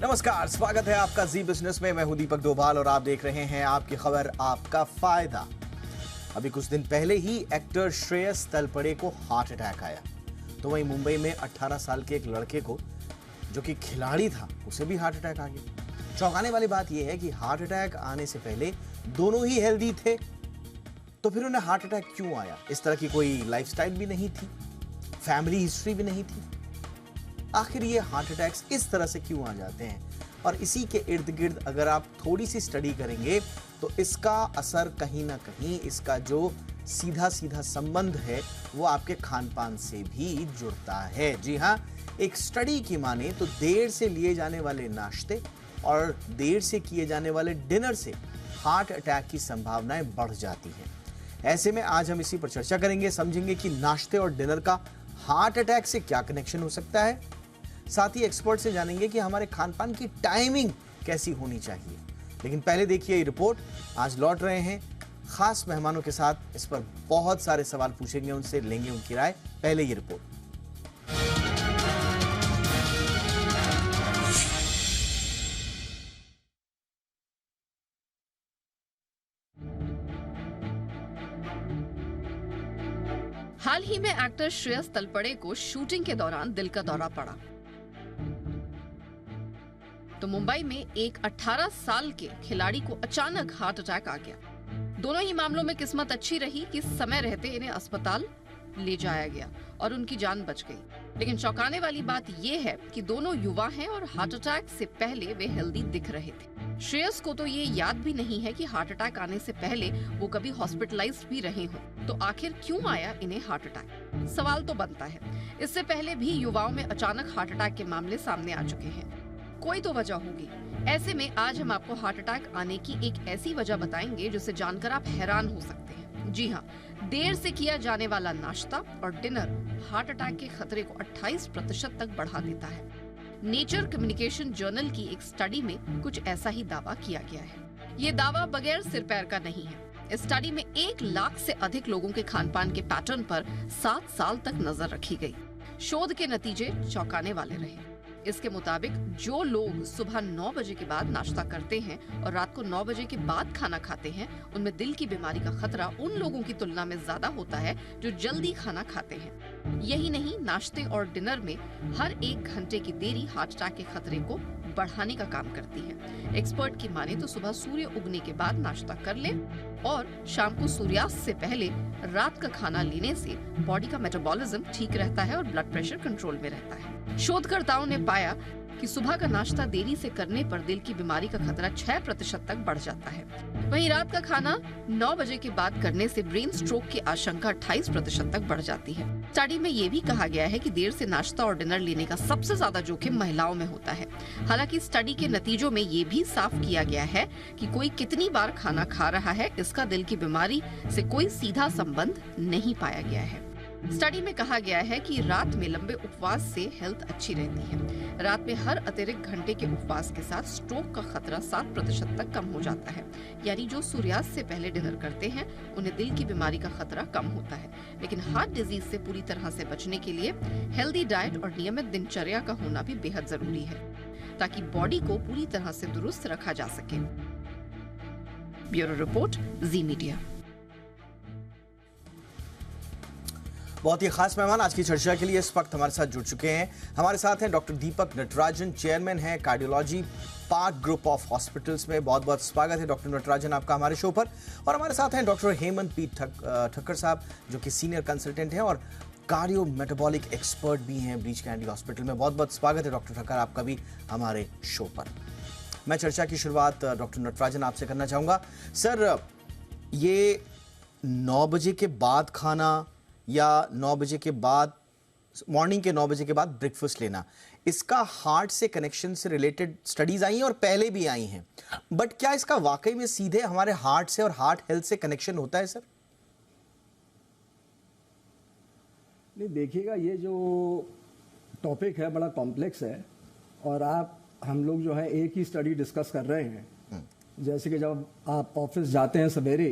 नमस्कार, स्वागत है आपका जी बिजनेस में। मैं हूं दीपक डोभाल और आप देख रहे हैं आपकी खबर आपका फायदा। अभी कुछ दिन पहले ही एक्टर श्रेयस तलपड़े को हार्ट अटैक आया, तो वहीं मुंबई में 18 साल के एक लड़के को, जो कि खिलाड़ी था, उसे भी हार्ट अटैक आ गया। चौंकाने वाली बात यह है कि हार्ट अटैक आने से पहले दोनों ही हेल्दी थे, तो फिर उन्हें हार्ट अटैक क्यों आया? इस तरह की कोई लाइफस्टाइल भी नहीं थी, फैमिली हिस्ट्री भी नहीं थी। आखिर ये हार्ट अटैक्स इस तरह से क्यों आ जाते हैं? और इसी के इर्द गिर्द अगर आप थोड़ी सी स्टडी करेंगे तो इसका असर कहीं ना कहीं, इसका जो सीधा सीधा संबंध है वो आपके खान पान से भी जुड़ता है। जी हाँ, एक स्टडी की माने तो देर से लिए जाने वाले नाश्ते और देर से किए जाने वाले डिनर से हार्ट अटैक की संभावनाएं बढ़ जाती हैं। ऐसे में आज हम इसी पर चर्चा करेंगे, समझेंगे कि नाश्ते और डिनर का हार्ट अटैक से क्या कनेक्शन हो सकता है। साथ ही एक्सपर्ट से जानेंगे कि हमारे खान पान की टाइमिंग कैसी होनी चाहिए। लेकिन पहले देखिए ये रिपोर्ट। आज लौट रहे हैं खास मेहमानों के साथ, इस पर बहुत सारे सवाल पूछेंगे, उनसे लेंगे उनकी राय। पहले ये रिपोर्ट। हाल ही में एक्टर श्रेयस तलपड़े को शूटिंग के दौरान दिल का दौरा पड़ा, तो मुंबई में एक 18 साल के खिलाड़ी को अचानक हार्ट अटैक आ गया। दोनों ही मामलों में किस्मत अच्छी रही कि समय रहते इन्हें अस्पताल ले जाया गया और उनकी जान बच गई। लेकिन चौंकाने वाली बात यह है कि दोनों युवा हैं और हार्ट अटैक से पहले वे हेल्दी दिख रहे थे। श्रेयस को तो ये याद भी नहीं है कि हार्ट अटैक आने से पहले वो कभी हॉस्पिटलाइज्ड भी रहे हों। तो आखिर क्यों आया इन्हें हार्ट अटैक? सवाल तो बनता है। इससे पहले भी युवाओं में अचानक हार्ट अटैक के मामले सामने आ चुके हैं। कोई तो वजह होगी। ऐसे में आज हम आपको हार्ट अटैक आने की एक ऐसी वजह बताएंगे जिसे जानकर आप हैरान हो सकते हैं। जी हाँ, देर से किया जाने वाला नाश्ता और डिनर हार्ट अटैक के खतरे को 28% तक बढ़ा देता है। नेचर कम्युनिकेशन जर्नल की एक स्टडी में कुछ ऐसा ही दावा किया गया है। ये दावा बगैर सिर पैर का नहीं है। इस स्टडी में 1 लाख से अधिक लोगों के खान पान के पैटर्न पर 7 साल तक नजर रखी गई। शोध के नतीजे चौंकाने वाले रहे। इसके मुताबिक जो लोग सुबह 9 बजे के बाद नाश्ता करते हैं और रात को 9 बजे के बाद खाना खाते हैं, उनमें दिल की बीमारी का खतरा उन लोगों की तुलना में ज्यादा होता है जो जल्दी खाना खाते हैं। यही नहीं, नाश्ते और डिनर में हर 1 घंटे की देरी हार्ट अटैक के खतरे को बढ़ाने का काम करती है। एक्सपर्ट की माने तो सुबह सूर्य उगने के बाद नाश्ता कर ले और शाम को सूर्यास्त से पहले रात का खाना लेने से बॉडी का मेटाबॉलिज्म ठीक रहता है और ब्लड प्रेशर कंट्रोल में रहता है। शोधकर्ताओं ने पाया कि सुबह का नाश्ता देरी से करने पर दिल की बीमारी का खतरा 6% तक बढ़ जाता है। वहीं रात का खाना 9 बजे के बाद करने से ब्रेन स्ट्रोक की आशंका 28% तक बढ़ जाती है। स्टडी में ये भी कहा गया है कि देर से नाश्ता और डिनर लेने का सबसे ज्यादा जोखिम महिलाओं में होता है। हालांकि स्टडी के नतीजों में ये भी साफ किया गया है कि कोई कितनी बार खाना खा रहा है, इसका दिल की बीमारी से कोई सीधा संबंध नहीं पाया गया है। स्टडी में कहा गया है कि रात में लंबे उपवास से हेल्थ अच्छी रहती है। रात में हर अतिरिक्त घंटे के उपवास के साथ स्ट्रोक का खतरा 7% तक कम हो जाता है। यानी जो सूर्यास्त से पहले डिनर करते हैं उन्हें दिल की बीमारी का खतरा कम होता है। लेकिन हार्ट डिजीज से पूरी तरह से बचने के लिए हेल्दी डाइट और नियमित दिनचर्या का होना भी बेहद जरूरी है, ताकि बॉडी को पूरी तरह से दुरुस्त रखा जा सके। ब्यूरो रिपोर्ट, जी मीडिया। बहुत ही खास मेहमान आज की चर्चा के लिए इस वक्त हमारे साथ जुड़ चुके हैं। हमारे साथ हैं डॉक्टर दीपक नटराजन, चेयरमैन हैं cardiology park group of hospitals में। बहुत बहुत स्वागत है डॉक्टर नटराजन आपका हमारे शो पर। और हमारे साथ हैं डॉक्टर हेमंत पी ठक्कर साहब, जो कि सीनियर कंसल्टेंट हैं और कार्डियो मेटाबॉलिक एक्सपर्ट भी हैं ब्रीच कैंडी हॉस्पिटल में। बहुत बहुत स्वागत है डॉक्टर ठक्कर आपका भी हमारे शो पर। मैं चर्चा की शुरुआत डॉक्टर नटराजन आपसे करना चाहूँगा। सर, ये 9 बजे के बाद खाना या 9 बजे के बाद, मॉर्निंग के 9 बजे के बाद ब्रेकफास्ट लेना, इसका हार्ट से कनेक्शन से रिलेटेड स्टडीज आई हैं और पहले भी आई हैं, बट क्या इसका वाकई में सीधे हमारे हार्ट से और हार्ट हेल्थ से कनेक्शन होता है सर? नहीं, देखिएगा, ये जो टॉपिक है बड़ा कॉम्प्लेक्स है और हम लोग जो है एक ही स्टडी डिस्कस कर रहे हैं। जैसे कि जब आप ऑफिस जाते हैं सवेरे,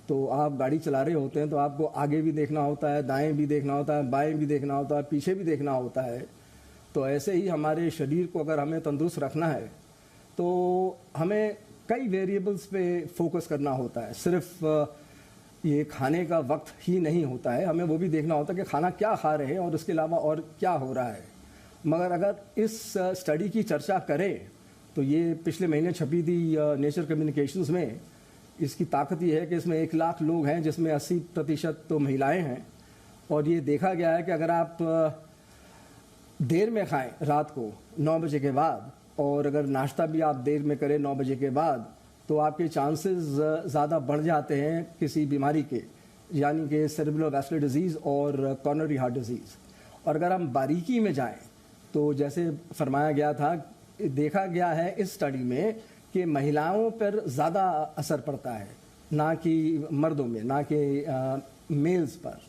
तो आप गाड़ी चला रहे होते हैं तो आपको आगे भी देखना होता है, दाएं भी देखना होता है, बाएं भी देखना होता है, पीछे भी देखना होता है। तो ऐसे ही हमारे शरीर को अगर हमें तंदुरुस्त रखना है तो हमें कई वेरिएबल्स पे फोकस करना होता है। सिर्फ ये खाने का वक्त ही नहीं होता है, हमें वो भी देखना होता है कि खाना क्या खा रहे हैं और उसके अलावा और क्या हो रहा है। मगर अगर इस स्टडी की चर्चा करें तो ये पिछले महीने छपी थी नेचर कम्युनिकेशंस में। इसकी ताकत ये है कि इसमें 1 लाख लोग हैं जिसमें 80% तो महिलाएं हैं, और ये देखा गया है कि अगर आप देर में खाएं रात को 9 बजे के बाद, और अगर नाश्ता भी आप देर में करें 9 बजे के बाद, तो आपके चांसेस ज़्यादा बढ़ जाते हैं किसी बीमारी के, यानी कि सेरेब्रोवास्कुलर डिजीज़ और कॉर्नरी हार्ट डिजीज़। और अगर हम बारीकी में जाएं तो जैसे फरमाया गया था, देखा गया है इस स्टडी में कि महिलाओं पर ज़्यादा असर पड़ता है, ना कि मर्दों में, ना कि मेल्स पर।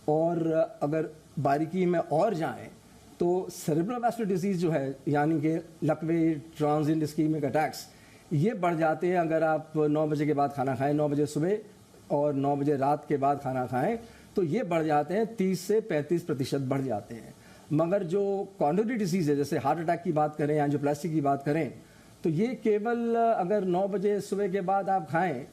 और अगर बारीकी में और जाएं तो सेरेब्रोवास्कुलर डिजीज़ जो है, यानी कि लकवे, ट्रांजिएंट इस्कीमिक अटैक्स, ये बढ़ जाते हैं अगर आप 9 बजे के बाद खाना खाएं, 9 बजे सुबह और 9 बजे रात के बाद खाना खाएं, तो ये बढ़ जाते हैं 30 से 35% बढ़ जाते हैं। मगर जो कॉर्नरी डिजीज़ है, जैसे हार्ट अटैक की बात करें, एंजियोप्लास्टी की बात करें, तो ये केवल अगर 9 बजे सुबह के बाद आप खाएं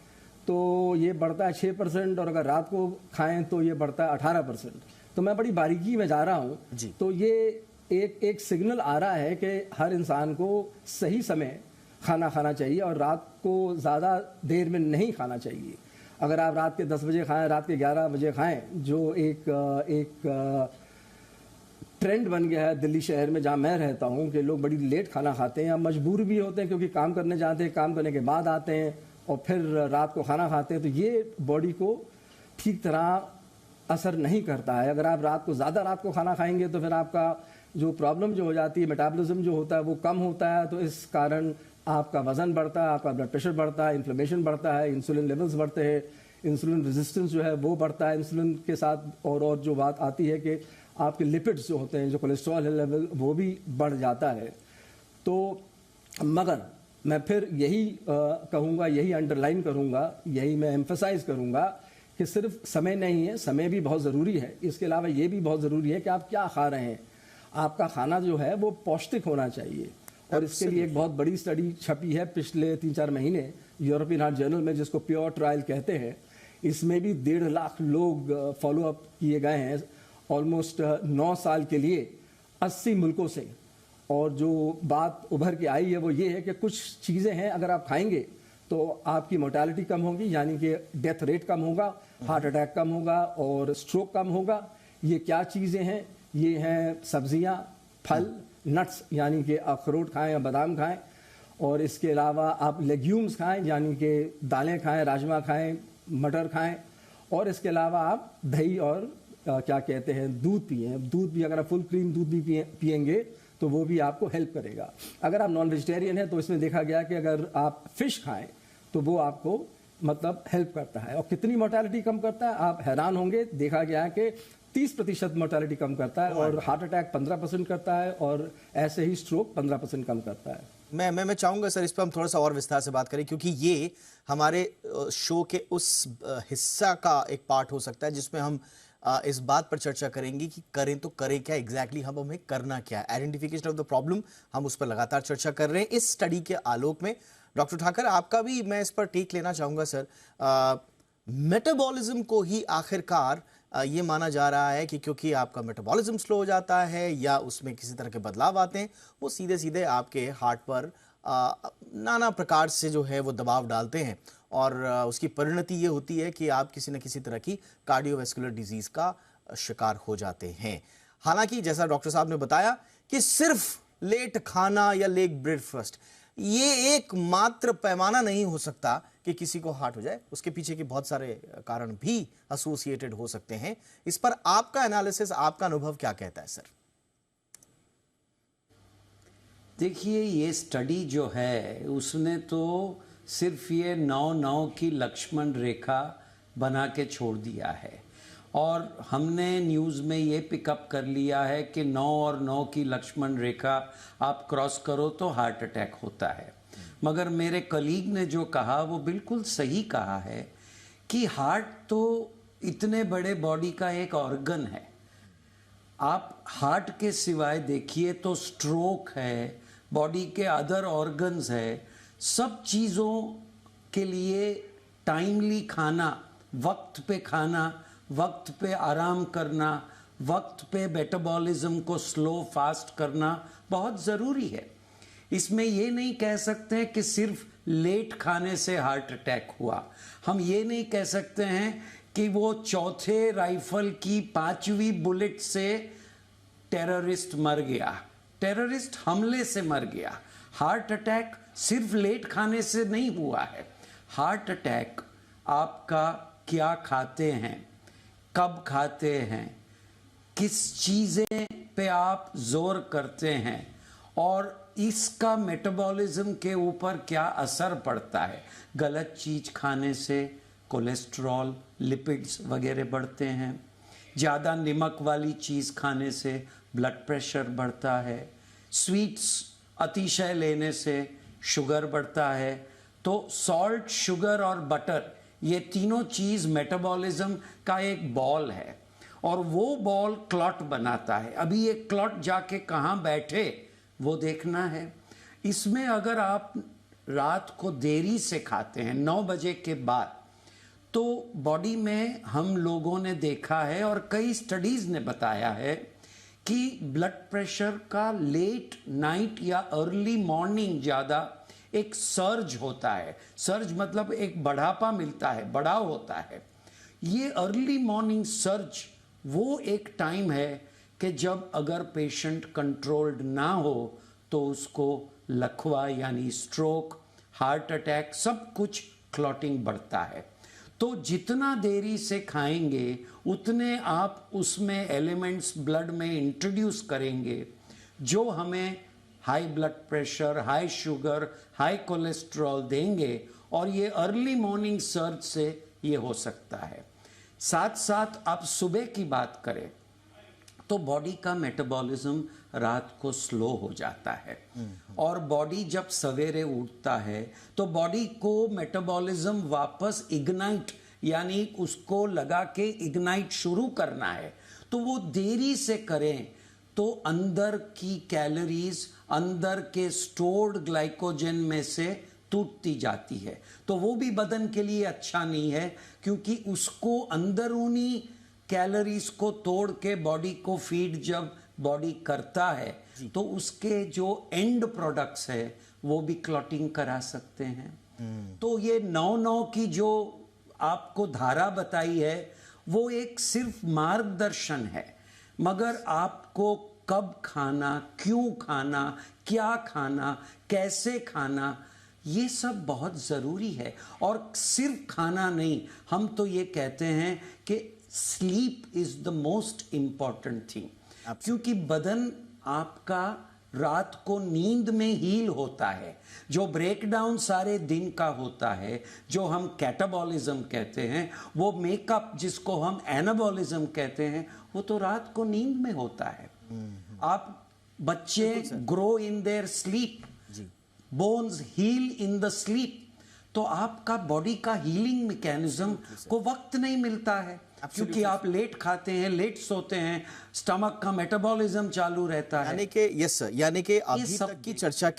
तो ये बढ़ता है 6%, और अगर रात को खाएं तो ये बढ़ता है 18%। तो मैं बड़ी बारीकी में जा रहा हूँ, तो ये एक सिग्नल आ रहा है कि हर इंसान को सही समय खाना खाना चाहिए और रात को ज़्यादा देर में नहीं खाना चाहिए। अगर आप रात के 10 बजे खाएं, रात के 11 बजे खाएं, जो एक ट्रेंड बन गया है दिल्ली शहर में जहाँ मैं रहता हूँ कि लोग बड़ी लेट खाना खाते हैं, या मजबूर भी होते हैं क्योंकि काम करने जाते हैं, काम करने के बाद आते हैं और फिर रात को खाना खाते हैं, तो ये बॉडी को ठीक तरह असर नहीं करता है। अगर आप ज़्यादा रात को खाना खाएंगे तो फिर आपका जो प्रॉब्लम जो हो जाती है, मेटाबॉलिज्म जो होता है वो कम होता है, तो इस कारण आपका वज़न बढ़ता है, आपका ब्लड प्रेशर बढ़ता है, इन्फ्लेमेशन बढ़ता है, इंसुलिन लेवल्स बढ़ते हैं, इंसुलिन रेजिस्टेंस जो है वो बढ़ता है। इंसुलिन के साथ और जो बात आती है कि आपके लिपिड्स जो होते हैं, जो कोलेस्ट्रॉल लेवल, वो भी बढ़ जाता है। तो मगर मैं फिर यही कहूँगा, यही अंडरलाइन करूँगा, यही मैं एम्फसाइज करूँगा कि सिर्फ समय नहीं है, समय भी बहुत ज़रूरी है, इसके अलावा ये भी बहुत ज़रूरी है कि आप क्या खा रहे हैं। आपका खाना जो है वो पौष्टिक होना चाहिए, और इसके लिए एक बहुत बड़ी स्टडी छपी है पिछले 3-4 महीने यूरोपियन हार्ट जर्नल में, जिसको प्योर ट्रायल कहते हैं। इसमें भी 1.5 लाख लोग फॉलोअप किए गए हैं ऑलमोस्ट 9 साल के लिए 80 मुल्कों से। और जो बात उभर के आई है वो ये है कि कुछ चीज़ें हैं अगर आप खाएंगे तो आपकी मोर्टेलिटी कम होगी, यानी कि डेथ रेट कम होगा, हार्ट अटैक कम होगा और स्ट्रोक कम होगा। ये क्या चीज़ें हैं? ये हैं सब्जियां, फल, नट्स, यानी कि अखरोट खाएं या बादाम खाएं, और इसके अलावा आप लेग्यूम्स खाएं, यानी कि दालें खाएं, राजमा खाएं, मटर खाएं, और इसके अलावा आप दही और क्या कहते हैं दूध पिएं। दूध भी अगर आप फुल क्रीम दूध भी पिएंगे तो वो भी आपको हेल्प करेगा। अगर आप नॉन वेजिटेरियन हैं तो इसमें देखा गया कि अगर आप फिश खाएं तो वो आपको मतलब हेल्प करता है। और कितनी मोर्टेलिटी कम करता है आप हैरान होंगे, देखा गया है कि 30% मोर्टेलिटी कम करता है, और हार्ट अटैक 15% करता है, और ऐसे ही स्ट्रोक 15% कम करता है। मैं चाहूंगा सर इस पर हम थोड़ा सा और विस्तार से बात करें, क्योंकि ये हमारे शो के उस हिस्सा का एक पार्ट हो सकता है जिसमें हम इस बात पर चर्चा करेंगे कि करें तो करें क्या, एग्जैक्टली हमें करना क्या है। आइडेंटिफिकेशन ऑफ द प्रॉब्लम, हम उस पर लगातार चर्चा कर रहे हैं इस स्टडी के आलोक में। डॉक्टर ठाकर, आपका भी मैं इस पर टेक लेना चाहूंगा सर। मेटाबॉलिज्म को ही आखिरकार ये माना जा रहा है कि क्योंकि आपका मेटाबॉलिज्म स्लो हो जाता है या उसमें किसी तरह के बदलाव आते हैं, वो सीधे सीधे आपके हार्ट पर नाना प्रकार से जो है वो दबाव डालते हैं, और उसकी परिणति ये होती है कि आप किसी न किसी तरह की कार्डियोवैस्कुलर डिजीज का शिकार हो जाते हैं। हालांकि जैसा डॉक्टर साहब ने बताया कि सिर्फ लेट खाना या लेट ब्रेकफास्ट ये एक मात्र पैमाना नहीं हो सकता कि किसी को हार्ट हो जाए, उसके पीछे के बहुत सारे कारण भी एसोसिएटेड हो सकते हैं। इस पर आपका एनालिसिस, आपका अनुभव क्या कहता है सर? देखिए, ये स्टडी जो है उसने तो सिर्फ ये 9-9 की लक्ष्मण रेखा बना के छोड़ दिया है, और हमने न्यूज़ में ये पिकअप कर लिया है कि 9 और 9 की लक्ष्मण रेखा आप क्रॉस करो तो हार्ट अटैक होता है। मगर मेरे कलीग ने जो कहा वो बिल्कुल सही कहा है कि हार्ट तो इतने बड़े बॉडी का एक ऑर्गन है, आप हार्ट के सिवाय देखिए तो स्ट्रोक है, बॉडी के अदर ऑर्गन्स है, सब चीज़ों के लिए टाइमली खाना, वक्त पे खाना, वक्त पे आराम करना, वक्त पे मेटाबॉलिज्म को स्लो फास्ट करना बहुत ज़रूरी है। इसमें ये नहीं कह सकते हैं कि सिर्फ लेट खाने से हार्ट अटैक हुआ। हम ये नहीं कह सकते हैं कि वो चौथे राइफल की 5वीं बुलेट से टेररिस्ट मर गया, टेररिस्ट हमले से मर गया। हार्ट अटैक सिर्फ लेट खाने से नहीं हुआ है। हार्ट अटैक आपका क्या खाते हैं, कब खाते हैं, किस चीज़ें पे आप जोर करते हैं और इसका मेटाबॉलिज्म के ऊपर क्या असर पड़ता है। गलत चीज़ खाने से कोलेस्ट्रॉल, लिपिड्स वगैरह बढ़ते हैं। ज़्यादा नमक वाली चीज़ खाने से ब्लड प्रेशर बढ़ता है। स्वीट्स अतिशय लेने से शुगर बढ़ता है। तो सॉल्ट, शुगर और बटर, ये तीनों चीज़ मेटाबॉलिज्म का एक बॉल है और वो बॉल क्लॉट बनाता है। अभी ये क्लॉट जाके कहाँ बैठे वो देखना है। इसमें अगर आप रात को देरी से खाते हैं 9 बजे के बाद, तो बॉडी में हम लोगों ने देखा है और कई स्टडीज़ ने बताया है कि ब्लड प्रेशर का लेट नाइट या अर्ली मॉर्निंग ज़्यादा एक सर्ज होता है। सर्ज मतलब एक बढ़ापा मिलता है, बढ़ाव होता है। ये अर्ली मॉर्निंग सर्ज वो एक टाइम है कि जब अगर पेशेंट कंट्रोल्ड ना हो तो उसको लकवा यानी स्ट्रोक, हार्ट अटैक, सब कुछ क्लॉटिंग बढ़ता है। तो जितना देरी से खाएंगे उतने आप उसमें एलिमेंट्स ब्लड में इंट्रोड्यूस करेंगे जो हमें high blood pressure, high sugar, high cholesterol देंगे और ये अर्ली मॉर्निंग सर्ज से ये हो सकता है। साथ साथ आप सुबह की बात करें तो बॉडी का मेटाबॉलिज्म रात को स्लो हो जाता है और बॉडी जब सवेरे उठता है तो बॉडी को मेटाबॉलिज्म वापस इग्नाइट यानी उसको लगा के इग्नाइट शुरू करना है। तो वो देरी से करें तो अंदर की कैलोरीज अंदर के स्टोर्ड ग्लाइकोजन में से टूटती जाती है। तो वो भी बदन के लिए अच्छा नहीं है क्योंकि उसको अंदरूनी कैलोरीज को तोड़ के बॉडी को फीड जब बॉडी करता है तो उसके जो एंड प्रोडक्ट्स है वो भी क्लॉटिंग करा सकते हैं। तो ये 9-9 की जो आपको धारा बताई है वो एक सिर्फ मार्गदर्शन है, मगर आपको कब खाना, क्यों खाना, क्या खाना, कैसे खाना, ये सब बहुत ज़रूरी है। और सिर्फ खाना नहीं, हम तो ये कहते हैं कि sleep is the most important thing, क्योंकि बदन आपका रात को नींद में हील होता है। जो ब्रेकडाउन सारे दिन का होता है, जो हम कैटाबॉलिज्म कहते हैं, वो मेकअप जिसको हम एनाबॉलिज्म कहते हैं, वो तो रात को नींद में होता है। आप बच्चे grow in their sleep, bones heal in the sleep. तो आपका बॉडी का हीलिंग मैकेनिज्म को वक्त नहीं मिलता है क्योंकि आप लेट खाते हैं, लेट सोते हैं, स्टमक का मेटाबॉलिज्म चालू रहता है। यानी कि यस सर, यानी कि अभी तक की चर्चा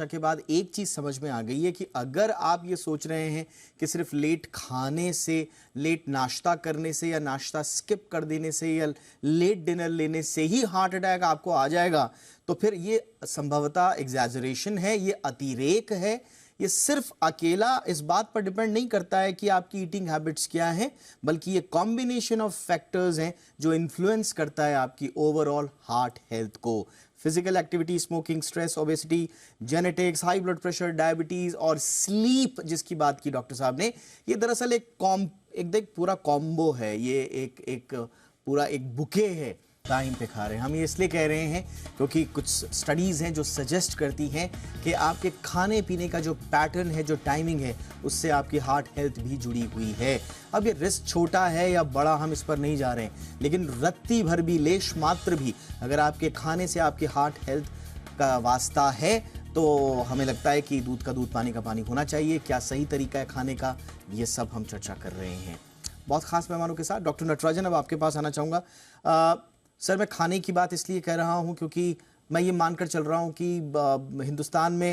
के बाद एक चीज समझ में आ गई है कि अगर आप ये सोच रहे हैं कि सिर्फ लेट खाने से, लेट नाश्ता करने से या नाश्ता स्किप कर देने से या लेट डिनर लेने से ही हार्ट अटैक आपको आ जाएगा, तो फिर ये संभवतः एग्जैजरेशन है, ये अतिरेक है। ये सिर्फ अकेला इस बात पर डिपेंड नहीं करता है कि आपकी ईटिंग हैबिट्स क्या हैं, बल्कि ये कॉम्बिनेशन ऑफ फैक्टर्स हैं जो इन्फ्लुएंस करता है आपकी ओवरऑल हार्ट हेल्थ को। Physical activity, smoking, stress, obesity, genetics, high blood pressure, diabetes और स्लीप जिसकी बात की डॉक्टर साहब ने, ये दरअसल एक पूरा कॉम्बो है, ये एक पूरा एक बुके है। टाइम पे खा रहे हैं हम, ये इसलिए कह रहे हैं क्योंकि कुछ स्टडीज़ हैं जो सजेस्ट करती हैं कि आपके खाने पीने का जो पैटर्न है, जो टाइमिंग है, उससे आपकी हार्ट हेल्थ भी जुड़ी हुई है। अब ये रिस्क छोटा है या बड़ा, हम इस पर नहीं जा रहे हैं, लेकिन रत्ती भर भी, लेश मात्र भी अगर आपके खाने से आपकी हार्ट हेल्थ का वास्ता है तो हमें लगता है कि दूध का दूध, पानी का पानी होना चाहिए। क्या सही तरीका है खाने का, ये सब हम चर्चा कर रहे हैं बहुत खास मेहमानों के साथ। डॉक्टर नटराजन, अब आपके पास आना चाहूँगा। सर मैं खाने की बात इसलिए कह रहा हूं क्योंकि मैं ये मानकर चल रहा हूं कि हिंदुस्तान में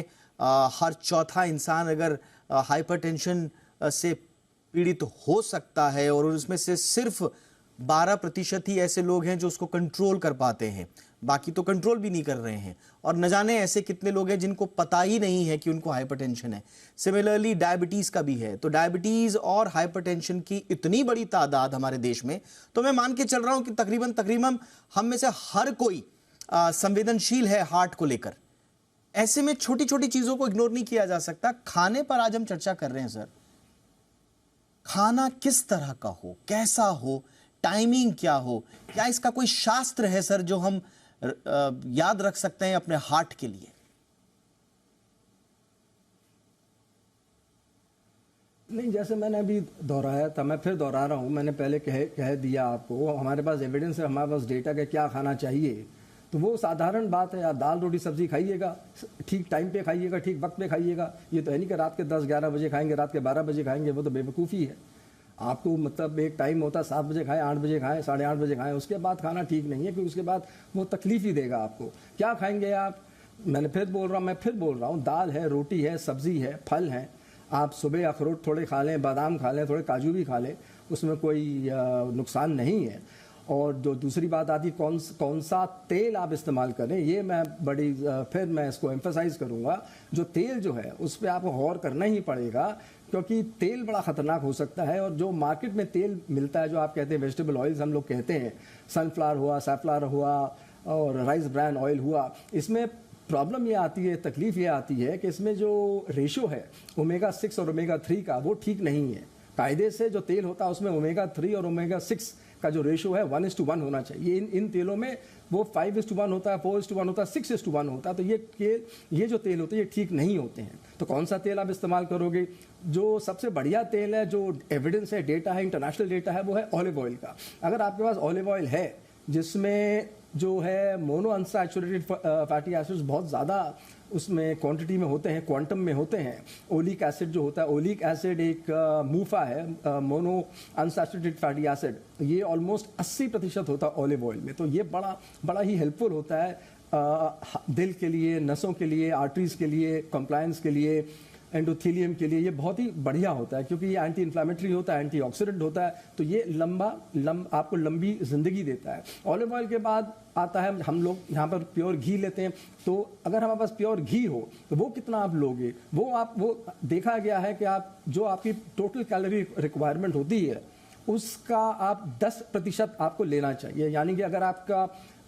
हर चौथा इंसान अगर हाइपरटेंशन से पीड़ित हो सकता है और उसमें से सिर्फ 12% ही ऐसे लोग हैं जो उसको कंट्रोल कर पाते हैं, बाकी तो कंट्रोल भी नहीं कर रहे हैं। और न जाने ऐसे कितने लोग हैं जिनको पता ही नहीं है कि उनको हाइपरटेंशन है। सिमिलरली डायबिटीज़ का भी है। तो डायबिटीज़ और हाइपरटेंशन की इतनी बड़ी तादाद हमारे देश में, तो मैं मान के चल रहा हूं कि तकरीबन हम में से हर कोई संवेदनशील है हार्ट को लेकर। ऐसे में छोटी छोटी चीज़ों को इग्नोर नहीं किया जा सकता। खाने पर आज हम चर्चा कर रहे हैं सर। खाना किस तरह का हो, कैसा हो, टाइमिंग क्या हो, क्या इसका कोई शास्त्र है सर जो हम याद रख सकते हैं अपने हार्ट के लिए? नहीं, जैसे मैंने अभी दोहराया था, मैं फिर दोहरा रहा हूँ। मैंने पहले कह दिया आपको, हमारे पास एविडेंस है, हमारे पास डेटा का क्या खाना चाहिए। तो वो साधारण बात है यार, दाल रोटी सब्जी खाइएगा, ठीक टाइम पे खाइएगा, ठीक वक्त पे खाइएगा। ये तो है नहीं कि रात के 10-11 बजे खाएंगे, रात के 12 बजे खाएंगे, वो तो बेवकूफ़ी है। आपको मतलब एक टाइम होता है, 7 बजे खाएं, 8 बजे खाएं, 8:30 बजे खाएं, उसके बाद खाना ठीक नहीं है, क्योंकि उसके बाद वो तकलीफ ही देगा आपको। क्या खाएंगे आप? मैं फिर बोल रहा हूँ, दाल है, रोटी है, सब्जी है, फल है। आप सुबह अखरोट थोड़े खा लें, बादाम खा लें, थोड़े काजू भी खा लें, उसमें कोई नुकसान नहीं है। और जो दूसरी बात आती है कौन सा तेल आप इस्तेमाल करें, ये मैं फिर मैं इसको एम्फसाइज करूँगा। जो तेल जो है उस पर आपको गौर करना ही पड़ेगा, क्योंकि तेल बड़ा ख़तरनाक हो सकता है। और जो मार्केट में तेल मिलता है, जो आप कहते हैं वेजिटेबल ऑयल्स हम लोग कहते हैं, सनफ्लावर हुआ, सैफ्लावर हुआ और राइस ब्रान ऑयल हुआ, इसमें प्रॉब्लम ये आती है, तकलीफ ये आती है कि इसमें जो रेशो है ओमेगा 6 और ओमेगा 3 का, वो ठीक नहीं है। कायदे से जो तेल होता है उसमें ओमेगा 3 और ओमेगा 6 का जो रेशो है 1:1 होना चाहिए। इन तेलों में वो 5:1 होता है, 4:1 होता है, 6:1 होता है। तो ये जो तेल होते हैं ये ठीक नहीं होते हैं। तो कौन सा तेल आप इस्तेमाल करोगे? जो सबसे बढ़िया तेल है, जो एविडेंस है, डेटा है, इंटरनेशनल डेटा है, वो है ऑलिव ऑयल का। अगर आपके पास ऑलिव ऑयल है जिसमें जो है मोनो अनसैचुरेटेड फैटी एसिड्स बहुत ज़्यादा उसमें क्वांटिटी में होते हैं, क्वांटम में होते हैं। ओलिक एसिड जो होता है, ओलिक एसिड एक मूफा है, मोनो अनसैचुरेटेड फैटी एसिड, ये ऑलमोस्ट 80% होता है ऑलिव ऑयल में। तो ये बड़ा ही हेल्पफुल होता है दिल के लिए, नसों के लिए, आर्टरीज के लिए, कंप्लायंस के लिए, एंडोथेलियम के लिए। ये बहुत ही बढ़िया होता है क्योंकि ये एंटी इन्फ्लामेटरी होता है, एंटीऑक्सीडेंट होता है। तो ये आपको लंबी जिंदगी देता है। ऑलिव ऑयल के बाद आता है, हम लोग यहाँ पर प्योर घी लेते हैं। तो अगर हमारे पास प्योर घी हो तो वो कितना आप लोगे? वो देखा गया है कि आप जो आपकी टोटल कैलोरी रिक्वायरमेंट होती है उसका आप 10% आपको लेना चाहिए। यानी कि अगर आपका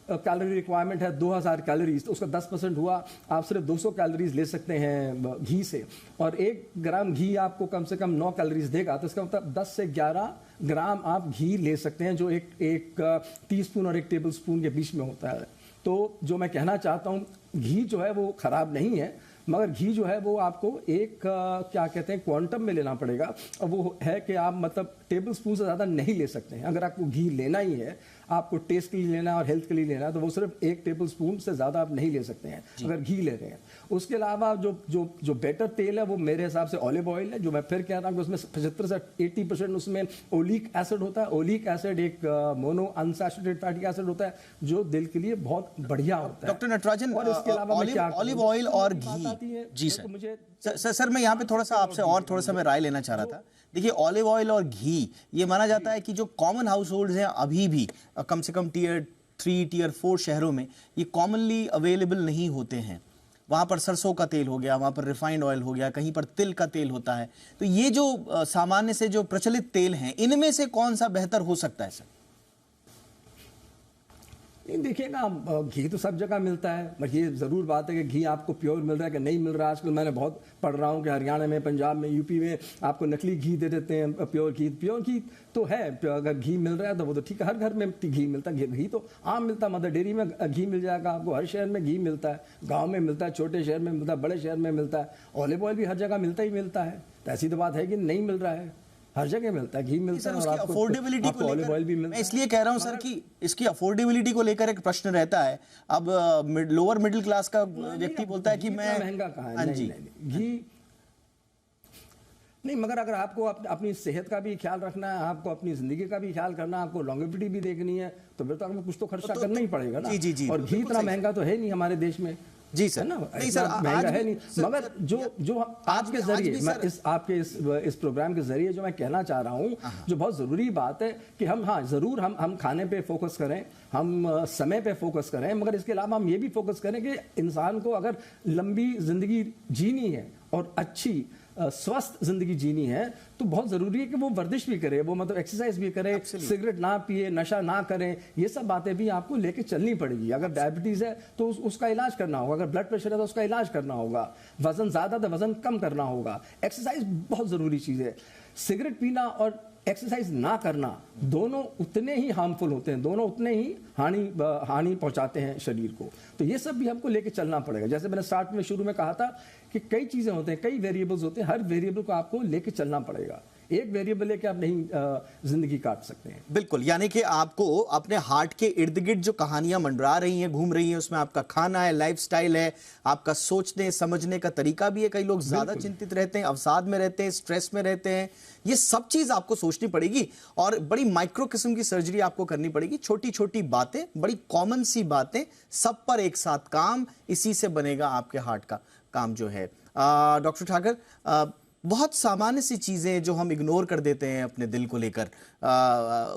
कैलोरी रिक्वायरमेंट है 2000 कैलोरीज, तो उसका 10% हुआ, आप सिर्फ 200 कैलोरीज ले सकते हैं घी से। और 1 ग्राम घी आपको कम से कम 9 कैलोरीज देगा। तो इसका मतलब 10 से 11 ग्राम आप घी ले सकते हैं, जो एक टीस्पून और 1 टेबल स्पून के बीच में होता है। तो जो मैं कहना चाहता हूँ, घी जो है वो खराब नहीं है, मगर घी जो है वो आपको एक क्या कहते हैं क्वांटम में लेना पड़ेगा। और वो है कि आप मतलब टेबल स्पून से ज़्यादा नहीं ले सकते हैं। अगर आपको घी लेना ही है, आपको टेस्ट के लिए लेना है और हेल्थ के लिए लेना है, तो वो सिर्फ 1 टेबल स्पून से ज़्यादा आप नहीं ले सकते हैं अगर घी ले रहे हैं। उसके अलावा जो बेटर तेल है वो मेरे हिसाब से ऑलिव ऑयल है, जो मैं फिर कह रहा हूँ कि उसमें 75 से 80% उसमें ओलिक एसिड होता है। ओलिक एसिड एक मोनो अनसैचुरेटेड फैटी एसिड होता है, जो दिल के लिए बहुत बढ़िया होता है। डॉक्टर नटराजन, और इसके अलावा ऑलिव ऑयल और घी, जी सर मैं यहाँ पे थोड़ा सा मैं राय लेना चाह रहा था। देखिए, ऑलिव ऑयल और घी, ये माना जाता है कि जो कॉमन हाउस होल्ड हैं अभी भी कम से कम टियर 3, टियर 4 शहरों में ये कॉमनली अवेलेबल नहीं होते हैं। वहाँ पर सरसों का तेल हो गया, वहाँ पर रिफाइंड ऑयल हो गया, कहीं पर तिल का तेल होता है। तो ये जो सामान्य से जो प्रचलित तेल हैं, इनमें से कौन सा बेहतर हो सकता है सर? नहीं, देखिए ना, घी तो सब जगह मिलता है, बस ये ज़रूर बात है कि घी आपको प्योर मिल रहा है कि नहीं मिल रहा है। आजकल मैंने बहुत पढ़ रहा हूँ कि हरियाणा में, पंजाब में, यूपी में आपको नकली घी दे देते हैं। प्योर घी तो है, अगर घी मिल रहा है तो वो तो ठीक है, हर घर में घी मिलता है। घी तो आम मिलता है, मदर डेयरी में घी मिल जाएगा आपको, हर शहर में घी मिलता है, गाँव में मिलता है, छोटे शहर में मिलता है, बड़े शहर में मिलता है। ऑलिव ऑयल भी हर जगह मिलता ही मिलता है। तो ऐसी तो बात है कि नहीं मिल रहा है, हर जगह मिलता है, घी मिलता है। और आपको अफोर्डेबिलिटी को ऑलिव ऑयल भी मिलता है। मैं इसलिए कह रहा हूं सर कि इसकी अफोर्डेबिलिटी को लेकर एक प्रश्न रहता है। अब लोअर मिडिल क्लास का व्यक्ति बोलता है कि मैं महंगा कहाँ है? हाँ जी, घी नहीं, मगर अगर आपको अपनी सेहत का भी ख्याल रखना है, आपको अपनी जिंदगी का भी ख्याल करना है, आपको लॉन्गेविटी भी देखनी है, तो फिर तो आपको कुछ तो खर्चा करना ही पड़ेगा ना। जी जी जी, और घी इतना महंगा तो है नहीं हमारे देश में, जी सर। है ना, नहीं इतना सर, महंगा आज है भी- नहीं। सर, मगर सर, जो आपके जरिए मैं इस प्रोग्राम के जरिए जो मैं कहना चाह रहा हूँ, जो बहुत जरूरी बात है कि हम, हाँ जरूर हम खाने पे फोकस करें, हम समय पे फोकस करें, मगर इसके अलावा हम ये भी फोकस करें कि इंसान को अगर लंबी जिंदगी जीनी है और अच्छी स्वस्थ जिंदगी जीनी है, तो बहुत जरूरी है कि वो वर्जिश भी करे, वो मतलब एक्सरसाइज भी करे, सिगरेट ना पिए, नशा ना करें। ये सब बातें भी आपको लेके चलनी पड़ेगी। अगर डायबिटीज है तो उसका इलाज करना होगा, अगर ब्लड प्रेशर है तो उसका इलाज करना होगा, वजन ज्यादा तो वजन कम करना होगा। एक्सरसाइज बहुत जरूरी चीज है। सिगरेट पीना और एक्सरसाइज ना करना दोनों उतने ही हार्मफुल होते हैं, दोनों उतने ही हानि पहुंचाते हैं शरीर को। तो ये सब भी हमको लेके चलना पड़ेगा। जैसे मैंने स्टार्ट में शुरू में कहा था कि कई चीजें होते हैं, कई वेरिएबल्स होते हैं, हर वेरिएबल को आपको लेके चलना पड़ेगा। एक वेरिएबल लेके आप नहीं जिंदगी काट सकते हैं। बिल्कुल, यानी कि आपको अपने हार्ट के इर्द गिर्द जो कहानियां मंडरा रही हैं, घूम रही हैं, उसमें आपका खाना है, लाइफस्टाइल है, आपका सोचने समझने का तरीका भी है। कई लोग ज्यादा चिंतित रहते हैं, अवसाद में रहते हैं, स्ट्रेस में रहते हैं। ये सब चीज आपको सोचनी पड़ेगी और बड़ी माइक्रो किस्म की सर्जरी आपको करनी पड़ेगी। छोटी छोटी बातें, बड़ी कॉमन सी बातें, सब पर एक साथ काम, इसी से बनेगा आपके हार्ट का काम जो है। डॉक्टर ठाकर, बहुत सामान्य सी चीजें जो हम इग्नोर कर देते हैं अपने दिल को लेकर,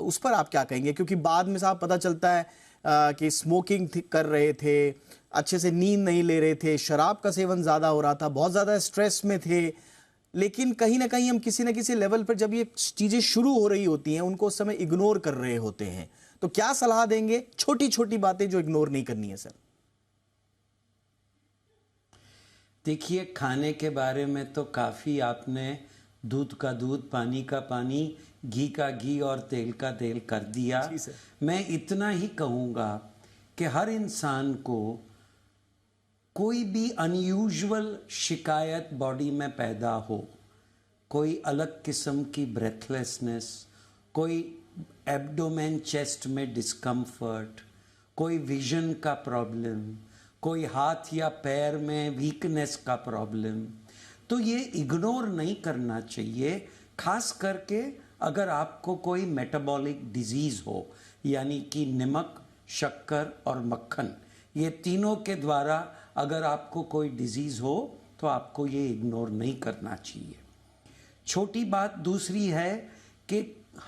उस पर आप क्या कहेंगे? क्योंकि बाद में साहब पता चलता है कि स्मोकिंग कर रहे थे, अच्छे से नींद नहीं ले रहे थे, शराब का सेवन ज्यादा हो रहा था, बहुत ज्यादा स्ट्रेस में थे, लेकिन कहीं ना कहीं हम किसी ना किसी लेवल पर जब ये चीजें शुरू हो रही होती हैं, उनको उस समय इग्नोर कर रहे होते हैं। तो क्या सलाह देंगे छोटी छोटी बातें जो इग्नोर नहीं करनी है सर? देखिए, खाने के बारे में तो काफ़ी आपने दूध का दूध, पानी का पानी, घी का घी और तेल का तेल कर दिया। मैं इतना ही कहूँगा कि हर इंसान को कोई भी अनयूजुअल शिकायत बॉडी में पैदा हो, कोई अलग किस्म की ब्रेथलेसनेस, कोई एब्डोमेन चेस्ट में डिस्कम्फर्ट, कोई विजन का प्रॉब्लम, कोई हाथ या पैर में वीकनेस का प्रॉब्लम, तो ये इग्नोर नहीं करना चाहिए। खास करके अगर आपको कोई मेटाबॉलिक डिजीज़ हो, यानी कि नमक, शक्कर और मक्खन, ये तीनों के द्वारा अगर आपको कोई डिजीज़ हो तो आपको ये इग्नोर नहीं करना चाहिए। छोटी बात दूसरी है कि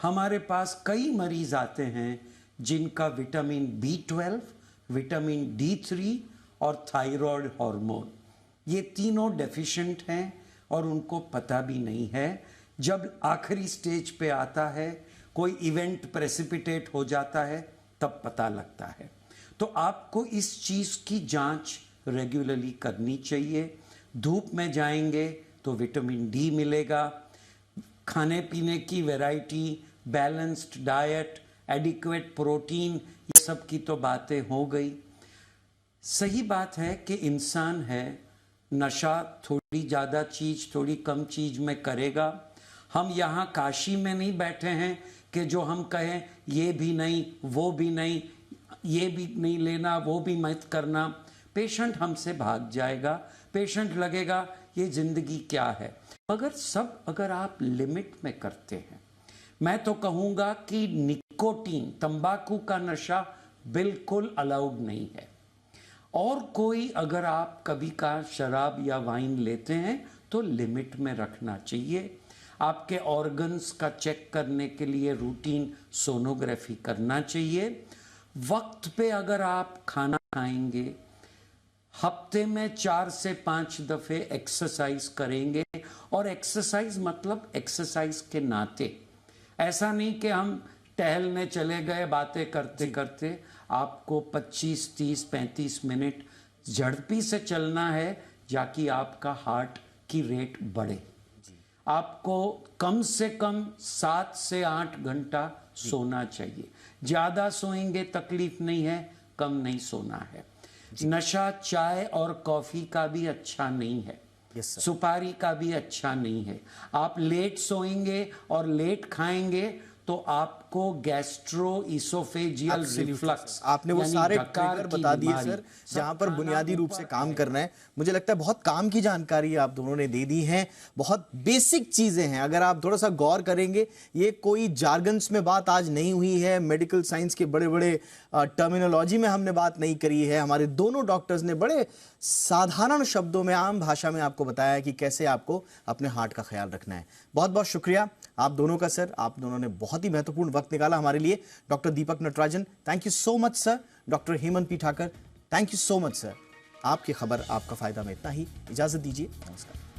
हमारे पास कई मरीज़ आते हैं जिनका विटामिन B12, विटामिन D3 और थायराइड हार्मोन, ये तीनों डेफिशिएंट हैं और उनको पता भी नहीं है। जब आखिरी स्टेज पे आता है, कोई इवेंट प्रेसिपिटेट हो जाता है, तब पता लगता है। तो आपको इस चीज़ की जांच रेगुलरली करनी चाहिए। धूप में जाएंगे तो विटामिन डी मिलेगा। खाने पीने की variety, balanced diet, adequate protein, ये सब की तो बातें हो गई। सही बात है कि इंसान है, नशा थोड़ी ज़्यादा चीज़, थोड़ी कम चीज़ में करेगा। हम यहाँ काशी में नहीं बैठे हैं कि जो हम कहें ये भी नहीं, वो भी नहीं, ये भी नहीं लेना, वो भी मत करना। पेशेंट हमसे भाग जाएगा, पेशेंट लगेगा ये ज़िंदगी क्या है। मगर सब अगर आप लिमिट में करते हैं, मैं तो कहूँगा कि निकोटीन, तंबाकू का नशा बिल्कुल अलाउड नहीं है। और कोई अगर आप कभी का शराब या वाइन लेते हैं तो लिमिट में रखना चाहिए। आपके ऑर्गन्स का चेक करने के लिए रूटीन सोनोग्राफी करना चाहिए। वक्त पे अगर आप खाना खाएंगे, हफ्ते में 4 से 5 दफ़े एक्सरसाइज करेंगे, और एक्सरसाइज मतलब एक्सरसाइज के नाते, ऐसा नहीं कि हम टहलने चले गए बातें करते करते। आपको 25, 30, 35 मिनट झड़पी से चलना है जाकि आपका हार्ट की रेट बढ़े। आपको कम से कम 7 से 8 घंटा सोना चाहिए। ज़्यादा सोएंगे तकलीफ नहीं है, कम नहीं सोना है। नशा चाय और कॉफ़ी का भी अच्छा नहीं है, सुपारी का भी अच्छा नहीं है। आप लेट सोएंगे और लेट खाएंगे तो आपको gastro oesophageal Absolutely, reflux, sir. आपने वो सारे ट्रिगर बता दिए सर जहां पर बुनियादी रूप से काम करना है। मुझे लगता है बहुत काम की जानकारी आप दोनों ने दे दी है, बहुत बेसिक चीजें हैं। अगर आप थोड़ा सा गौर करेंगे, ये कोई जार्गन्स में बात आज नहीं हुई है, मेडिकल साइंस के बड़े बड़े टर्मिनोलॉजी में हमने बात नहीं करी है। हमारे दोनों डॉक्टर्स ने बड़े साधारण शब्दों में, आम भाषा में आपको बताया कि कैसे आपको अपने हार्ट का ख्याल रखना है। बहुत बहुत शुक्रिया आप दोनों का सर, आप दोनों ने बहुत ही महत्वपूर्ण वक्त निकाला हमारे लिए। Doctor Deepak Natarajan, thank you so much sir. Doctor Hemant P Thakar, thank you so much sir. आपकी खबर आपका फायदा में इतना ही, इजाजत दीजिए, नमस्कार।